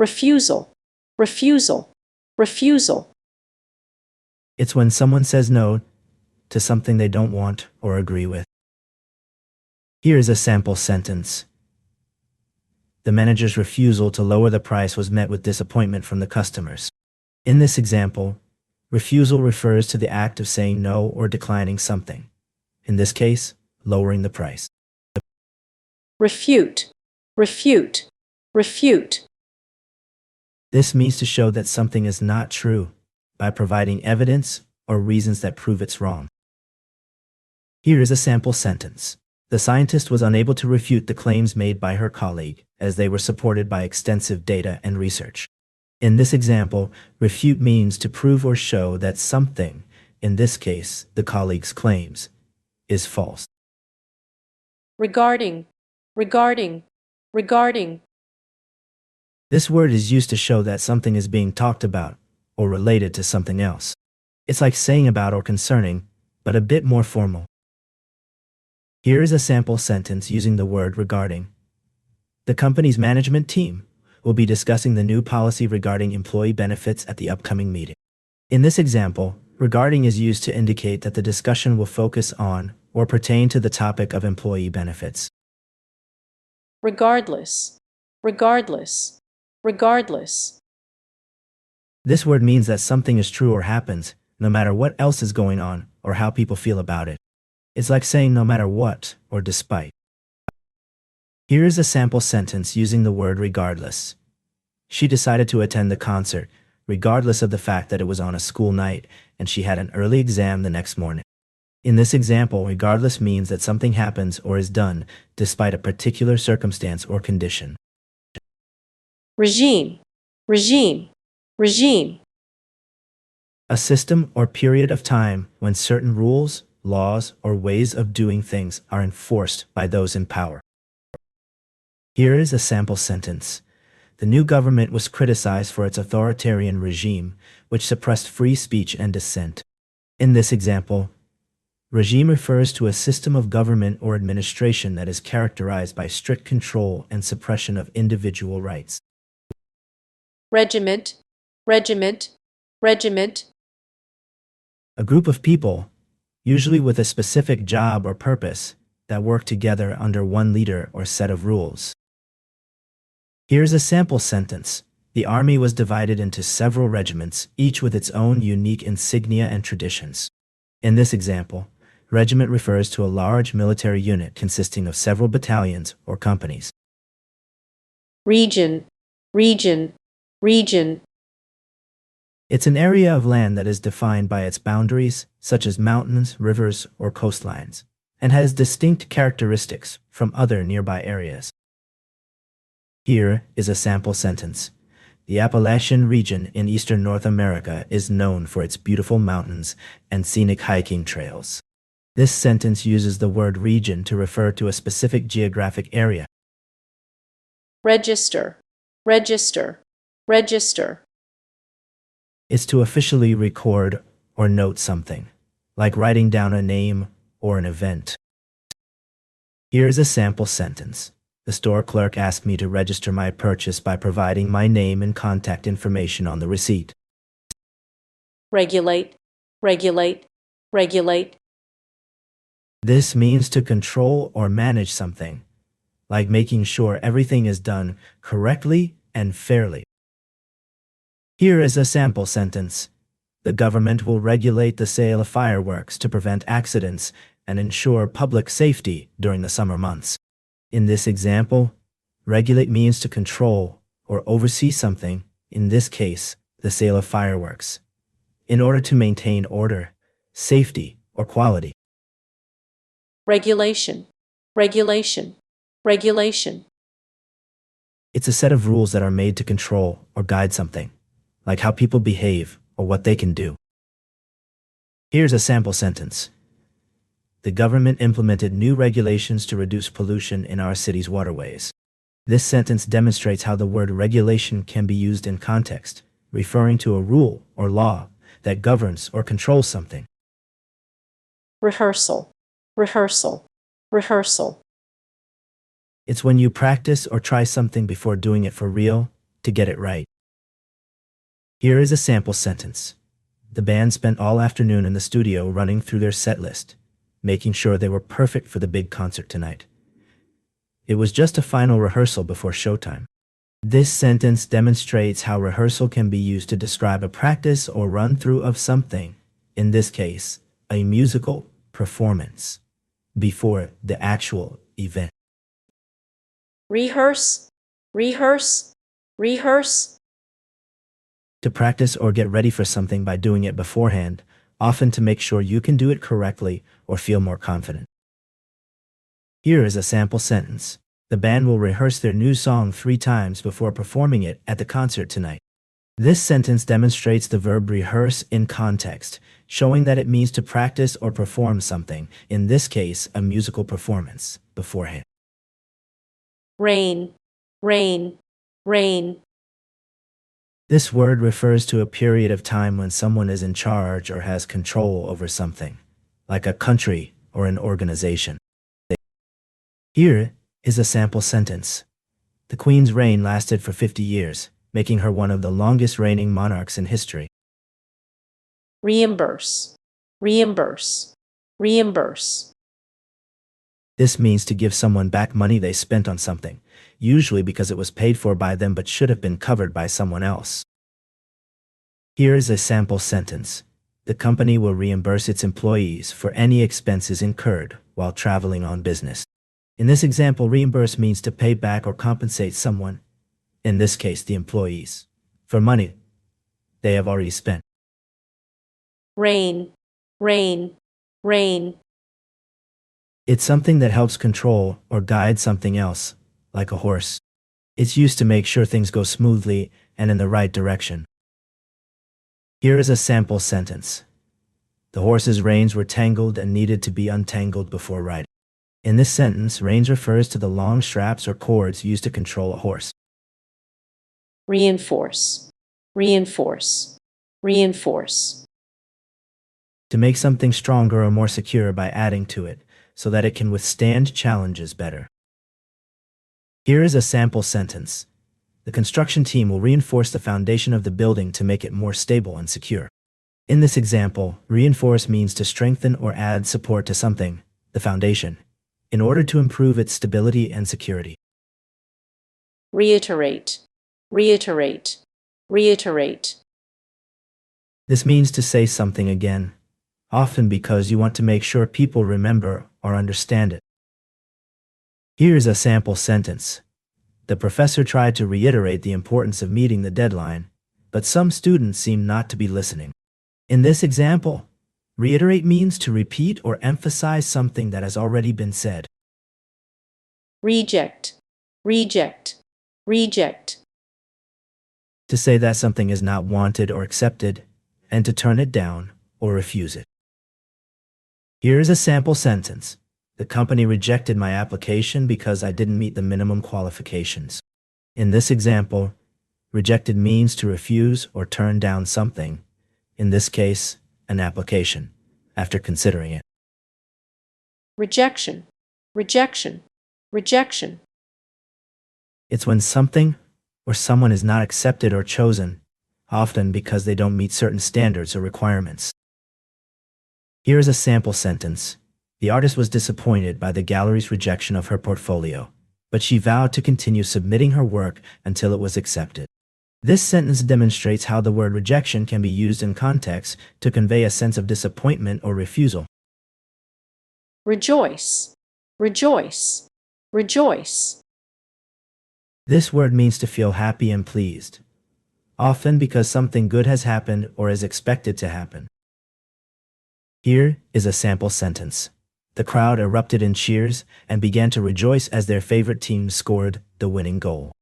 refusal, refusal, refusal. It's when someone says no to something they don't want or agree with. Here is a sample sentence. The manager's refusal to lower the price was met with disappointment from the customers. In this example, refusal refers to the act of saying no or declining something. In this case, lowering the price. Refute, refute, refute. This means to show that something is not true by providing evidence or reasons that prove it's wrong. Here is a sample sentence. The scientist was unable to refute the claims made by her colleague, as they were supported by extensive data and research. In this example, refute means to prove or show that something, in this case, the colleague's claims, is false. Regarding, regarding, regarding. This word is used to show that something is being talked about or related to something else. It's like saying about or concerning, but a bit more formal. Here is a sample sentence using the word regarding. The company's management team will be discussing the new policy regarding employee benefits at the upcoming meeting. In this example, regarding is used to indicate that the discussion will focus on or pertain to the topic of employee benefits. Regardless, regardless, regardless. This word means that something is true or happens, no matter what else is going on or how people feel about it. It's like saying no matter what or despite. Here is a sample sentence using the word regardless. She decided to attend the concert, regardless of the fact that it was on a school night and she had an early exam the next morning. In this example, regardless means that something happens or is done despite a particular circumstance or condition. Regime, regime, regime. A system or period of time when certain rules, laws, or ways of doing things are enforced by those in power. Here is a sample sentence. The new government was criticized for its authoritarian regime, which suppressed free speech and dissent. In this example, regime refers to a system of government or administration that is characterized by strict control and suppression of individual rights. Regiment, regiment, regiment. A group of people, usually with a specific job or purpose, that work together under one leader or set of rules. Here's a sample sentence. The army was divided into several regiments, each with its own unique insignia and traditions. In this example, regiment refers to a large military unit consisting of several battalions or companies. Region, region, region. It's an area of land that is defined by its boundaries, such as mountains, rivers, or coastlines, and has distinct characteristics from other nearby areas. Here is a sample sentence. The Appalachian region in eastern North America is known for its beautiful mountains and scenic hiking trails. This sentence uses the word region to refer to a specific geographic area. Register, register, register. It's to officially record or note something, like writing down a name or an event. Here's a sample sentence. The store clerk asked me to register my purchase by providing my name and contact information on the receipt. Regulate, regulate, regulate. This means to control or manage something, like making sure everything is done correctly and fairly. Here is a sample sentence. The government will regulate the sale of fireworks to prevent accidents and ensure public safety during the summer months. In this example, regulate means to control or oversee something, in this case, the sale of fireworks, in order to maintain order, safety, or quality. Regulation, regulation, regulation. It's a set of rules that are made to control or guide something, like how people behave or what they can do. Here's a sample sentence. The government implemented new regulations to reduce pollution in our city's waterways. This sentence demonstrates how the word regulation can be used in context, referring to a rule or law that governs or controls something. Rehearsal, rehearsal, rehearsal. It's when you practice or try something before doing it for real, to get it right. Here is a sample sentence. The band spent all afternoon in the studio running through their set list, making sure they were perfect for the big concert tonight. It was just a final rehearsal before showtime. This sentence demonstrates how rehearsal can be used to describe a practice or run-through of something, in this case, a musical performance, before the actual event. Rehearse, rehearse, rehearse. To practice or get ready for something by doing it beforehand, often to make sure you can do it correctly or feel more confident. Here is a sample sentence. The band will rehearse their new song 3 times before performing it at the concert tonight. This sentence demonstrates the verb rehearse in context, showing that it means to practice or perform something, in this case, a musical performance, beforehand. Rein, rein, rein. This word refers to a period of time when someone is in charge or has control over something, like a country or an organization. Here is a sample sentence. The Queen's reign lasted for 50 years, making her one of the longest reigning monarchs in history. Reimburse, reimburse, reimburse. This means to give someone back money they spent on something, usually because it was paid for by them but should have been covered by someone else. Here is a sample sentence. The company will reimburse its employees for any expenses incurred while traveling on business. In this example, reimburse means to pay back or compensate someone, in this case the employees, for money they have already spent. Rein, rein, rein. It's something that helps control or guide something else, like a horse. It's used to make sure things go smoothly and in the right direction. Here is a sample sentence. The horse's reins were tangled and needed to be untangled before riding. In this sentence, reins refers to the long straps or cords used to control a horse. Reinforce, reinforce, reinforce. To make something stronger or more secure by adding to it, so that it can withstand challenges better. Here is a sample sentence. The construction team will reinforce the foundation of the building to make it more stable and secure. In this example, reinforce means to strengthen or add support to something, the foundation, in order to improve its stability and security. Reiterate, reiterate, reiterate. This means to say something again, often because you want to make sure people remember or understand it. Here is a sample sentence. The professor tried to reiterate the importance of meeting the deadline, but some students seem not to be listening. In this example, reiterate means to repeat or emphasize something that has already been said. Reject, reject, reject. To say that something is not wanted or accepted, and to turn it down or refuse it. Here is a sample sentence. The company rejected my application because I didn't meet the minimum qualifications. In this example, rejected means to refuse or turn down something, in this case, an application, after considering it. Rejection, rejection, rejection. It's when something or someone is not accepted or chosen, often because they don't meet certain standards or requirements. Here is a sample sentence. The artist was disappointed by the gallery's rejection of her portfolio, but she vowed to continue submitting her work until it was accepted. This sentence demonstrates how the word rejection can be used in context to convey a sense of disappointment or refusal. Rejoice, rejoice, rejoice. This word means to feel happy and pleased, often because something good has happened or is expected to happen. Here is a sample sentence. The crowd erupted in cheers and began to rejoice as their favorite team scored the winning goal.